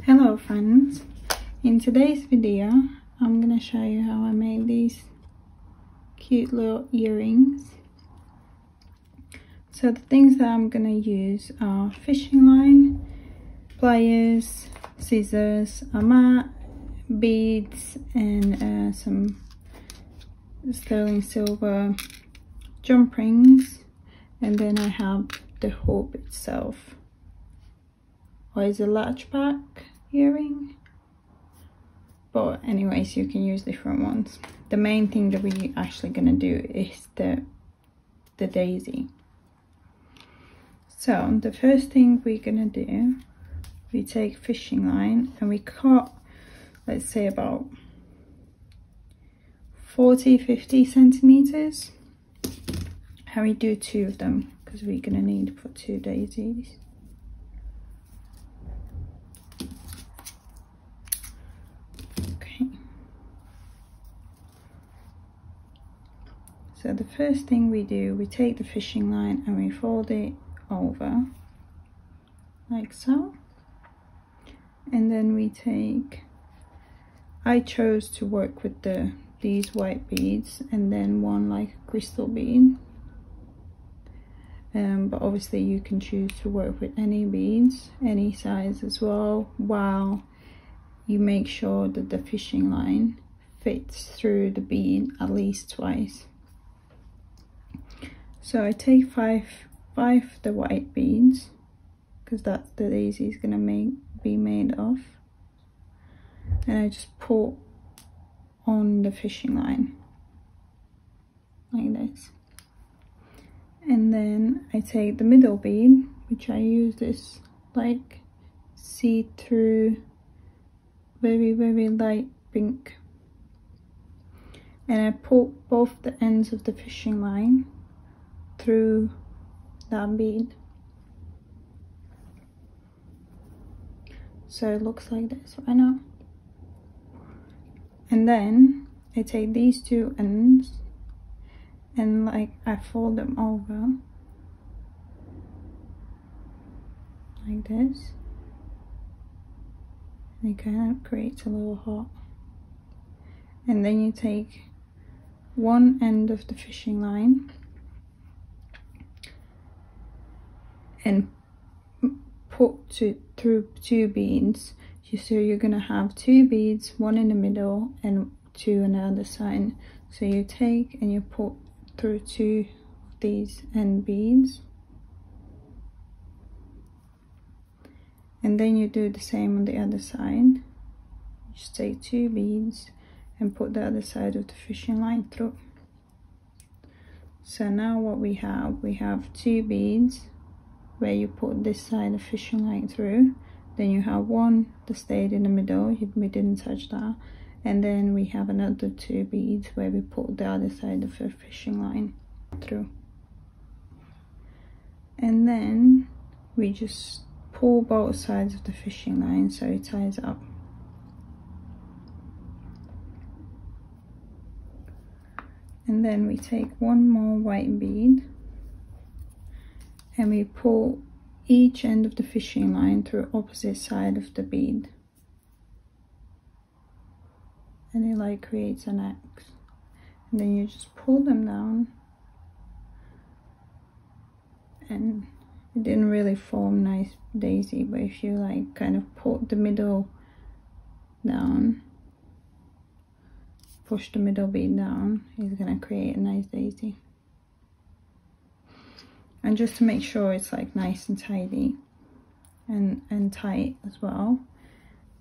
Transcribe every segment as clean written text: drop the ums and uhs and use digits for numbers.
Hello friends, in today's video I'm gonna show you how I made these cute little earrings. So the things that I'm gonna use are fishing line, pliers, scissors, a mat, beads, and some sterling silver jump rings, and then I have the hoop itself, or is a latchback earring, but anyways, you can use different ones. The main thing that we're actually gonna do is the daisy. So the first thing we're gonna do, we take fishing line and we cut, let's say about 40-50 centimeters, and we do 2 of them because we're gonna need for 2 daisies. So the first thing we do, we take the fishing line and we fold it over like so, and then we take, I chose to work with these white beads and then one like a crystal bead, but obviously you can choose to work with any beads, any size as well, while you make sure that the fishing line fits through the bead at least twice. So I take five of the white beads, because that's the daisy is gonna be made of, and I just pull on the fishing line like this. And then I take the middle bead, which I use this like see-through very light pink, and I pull both the ends of the fishing line through that bead, so it looks like this right now. And then I take these 2 ends and like I fold them over like this, and it kind of creates a little heart. And then you take one end of the fishing line and put through 2 beads. So you're gonna have 2 beads, 1 in the middle and 2 on the other side. So you take and you put through 2 of these end beads, and then you do the same on the other side. Just take 2 beads and put the other side of the fishing line through. So now what we have 2 beads where you put this side of fishing line through, then you have 1 that stayed in the middle, we didn't touch that, and then we have another 2 beads where we put the other side of the fishing line through. And then we just pull both sides of the fishing line so it ties up. And then we take 1 more white bead and we pull each end of the fishing line through opposite side of the bead, and it like creates an X, and then you just pull them down, and it didn't really form nice daisy, but if you like kind of put the middle down, push the middle bead down, it's gonna create a nice daisy. And just to make sure it's like nice and tidy and tight as well,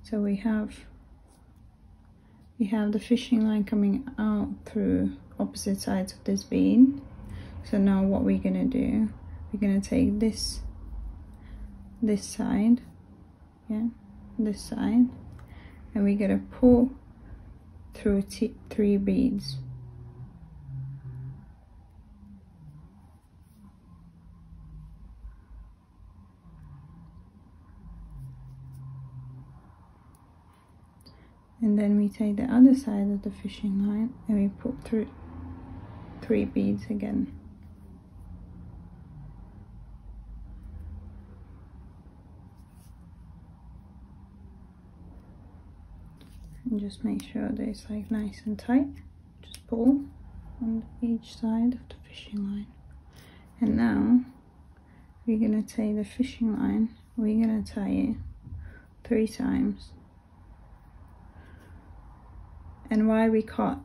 so we have the fishing line coming out through opposite sides of this bead. So now what we're gonna do, we're gonna take this side, yeah, this side, and we're gonna pull through 3 beads. And then we take the other side of the fishing line and we put through 3 beads again. and just make sure that it's like nice and tight. Just pull on each side of the fishing line. And now we're gonna take the fishing line, we're gonna tie it 3 times. And why we cut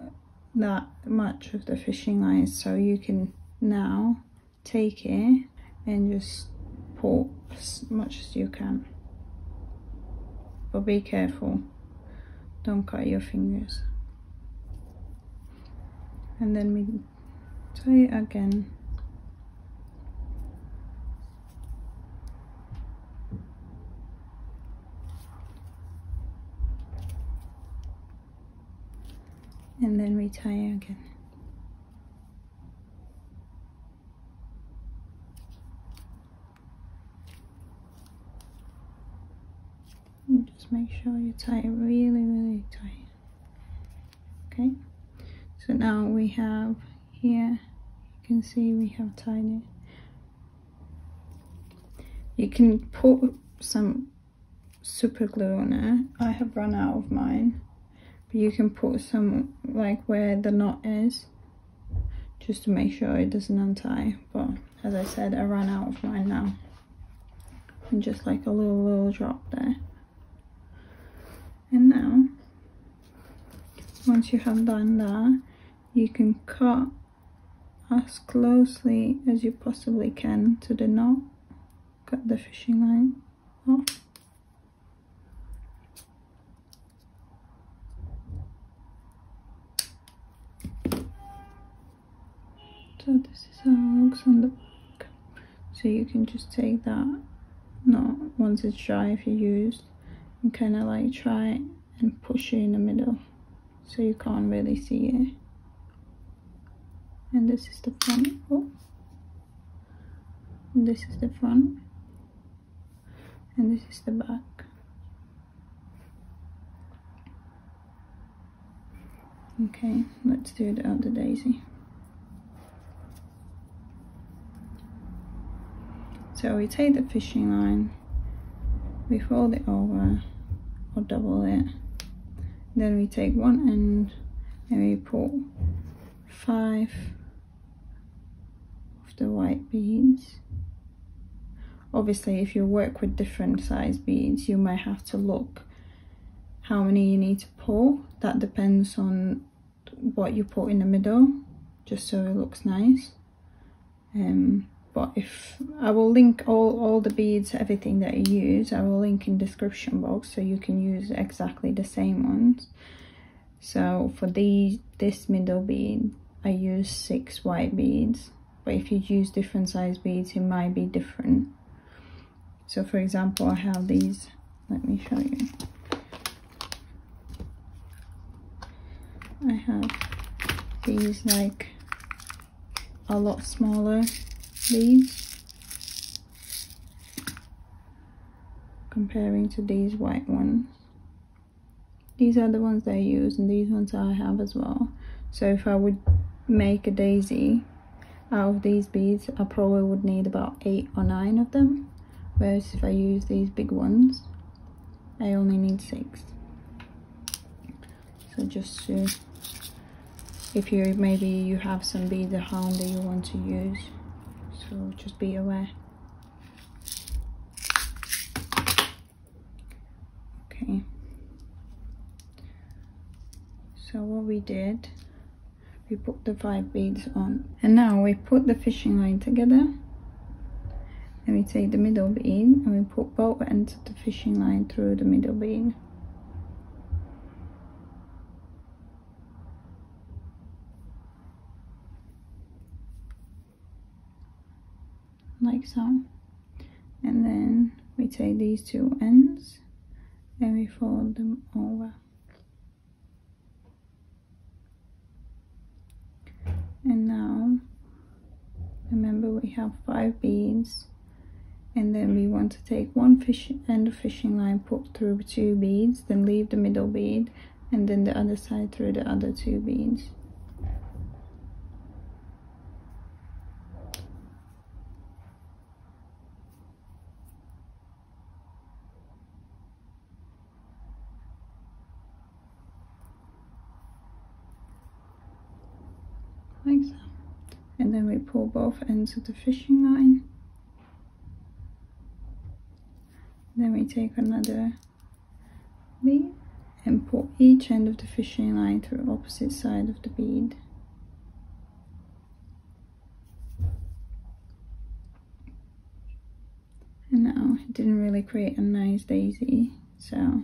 that much of the fishing line is so you can now take it and just pull as much as you can. But be careful, don't cut your fingers. And then we tie it again. And then we tie it again. And just make sure you tie it really, really tight. Okay, so now we have here, you can see we have tied it. You can put some super glue on it. I have run out of mine. But you can put some like where the knot is, just to make sure it doesn't untie. But as I said, I ran out of mine now. And just like a little drop there. And now, once you have done that, you can cut as closely as you possibly can to the knot. Cut the fishing line off. So this is how it looks on the back. So you can just take that knot once it's dry, if you used, and kind of like try and push it in the middle so you can't really see it. And this is the front. Oh. And this is the front. And this is the back. Okay, let's do the other daisy. So we take the fishing line, we fold it over or double it, then we take one end and we put 5 of the white beads. Obviously if you work with different size beads, you might have to look how many you need to pull. That depends on what you put in the middle, just so it looks nice. But if I will link all the beads, everything that I use, I will link in description box so you can use exactly the same ones. So for this middle bead, I use 6 white beads, but if you use different size beads, it might be different. So for example, I have these, let me show you. I have these like a lot smaller beads comparing to these white ones. These are the ones that I use, and these ones I have as well. So if I would make a daisy out of these beads, I probably would need about 8 or 9 of them, whereas if I use these big ones, I only need 6. So just to, if you maybe you have some beads at home that you want to use, so just be aware. Okay, so what we did, we put the 5 beads on, and now we put the fishing line together, and we take the middle bead and we put both ends of the fishing line through the middle bead. Like so, and then we take these 2 ends and we fold them over, and now remember we have 5 beads, and then we want to take one end of fishing line, put through 2 beads, then leave the middle bead, and then the other side through the other 2 beads. like so. And then we pull both ends of the fishing line. Then we take another bead and pull each end of the fishing line through the opposite side of the bead. And now it didn't really create a nice daisy, so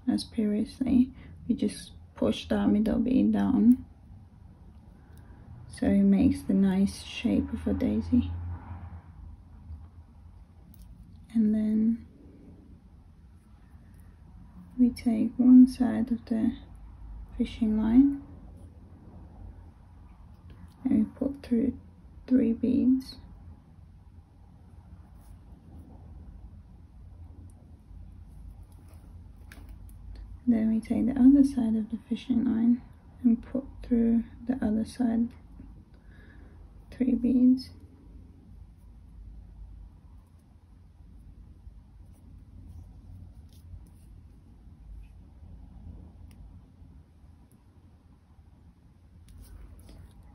as previously, we just push that middle bead down so it makes the nice shape of a daisy. And then we take one side of the fishing line and we put through 3 beads. Then we take the other side of the fishing line and put through the other side 3 beads.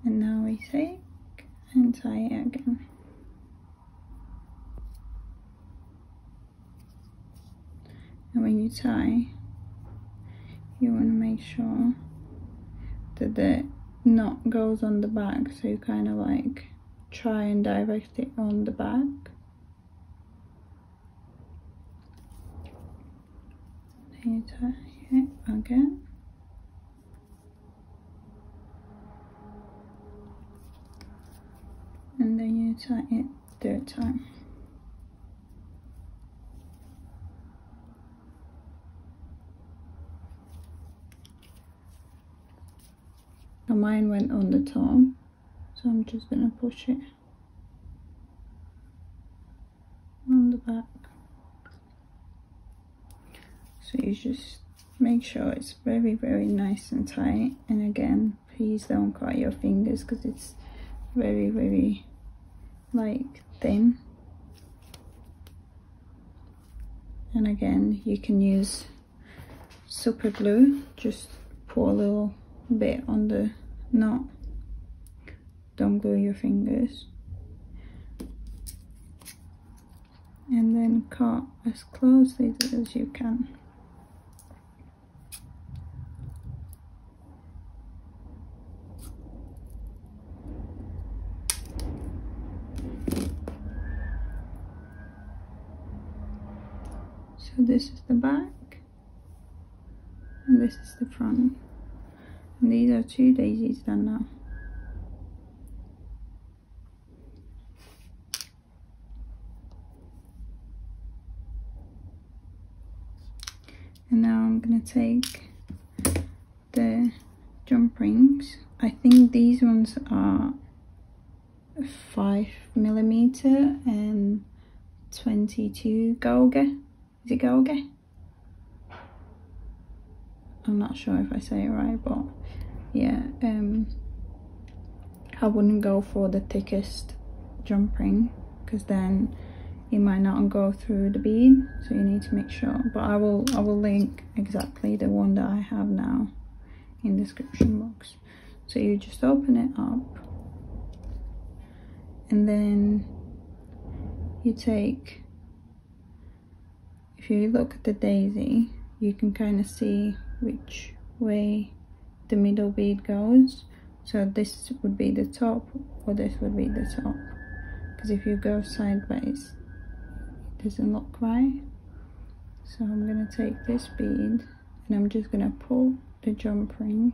And now we take and tie it again. And when you tie, you want to make sure that the knot goes on the back, so you kind of like try and direct it on the back. Then you tie it again. And then you tie it 3rd time. Now mine went on the top, so I'm just gonna push it on the back. So you just make sure it's very, very nice and tight. And again, please don't cut your fingers because it's very, very like thin. And again, you can use super glue, just pour a little bit on the knot, don't glue your fingers, and then cut as closely as you can. So this is the back and this is the front, and these are 2 daisies done now. And now I'm gonna take the jump rings. I think these ones are 5mm and 22 gauge. Is it gauge? I'm not sure if I say it right, but yeah, I wouldn't go for the thickest jump ring because then it might not go through the bead, so you need to make sure. But I will link exactly the one that I have now in the description box. So you just open it up and then you take, if you look at the daisy, you can kind of see which way the middle bead goes. So this would be the top or this would be the top, because if you go sideways it doesn't look right. So I'm gonna take this bead and I'm just gonna pull the jump ring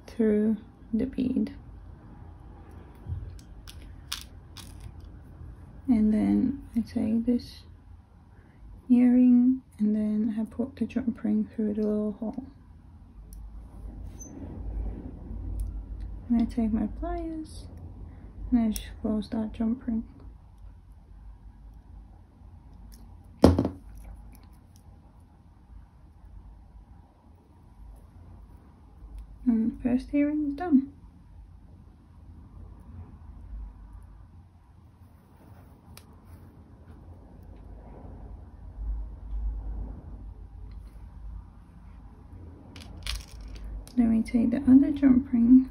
through the bead, and then I take this earring and then I put the jump ring through the little hole. And I take my pliers and I just close that jump ring. And the first earring is done. Then we take the other jump ring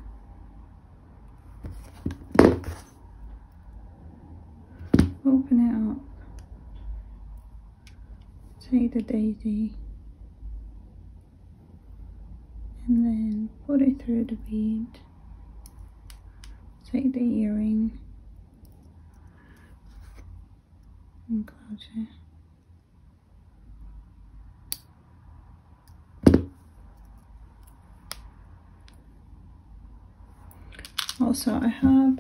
take the daisy and then put it through the bead, take the earring and close it. Also, I have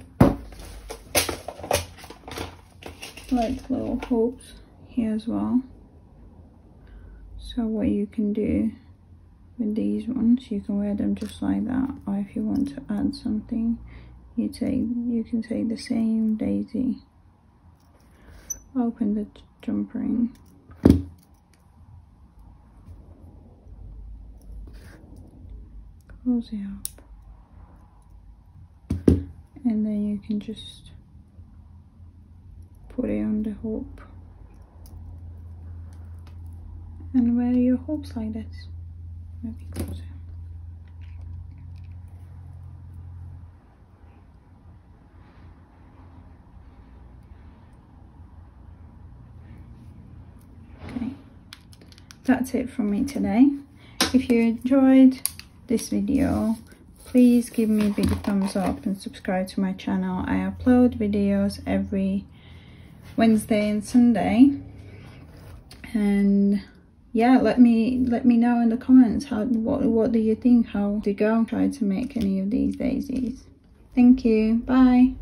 like little hoops here as well. So what you can do with these ones, you can wear them just like that, or if you want to add something, you can take the same daisy, open the jump ring, close it up, and then you can just put it on the hoop and wear your hoops like this. Maybe close it. Okay, that's it from me today. If you enjoyed this video, please give me a big thumbs up and subscribe to my channel. I upload videos every Wednesday and Sunday, and yeah, let me know in the comments what do you think, how to go try to make any of these daisies. Thank you, bye.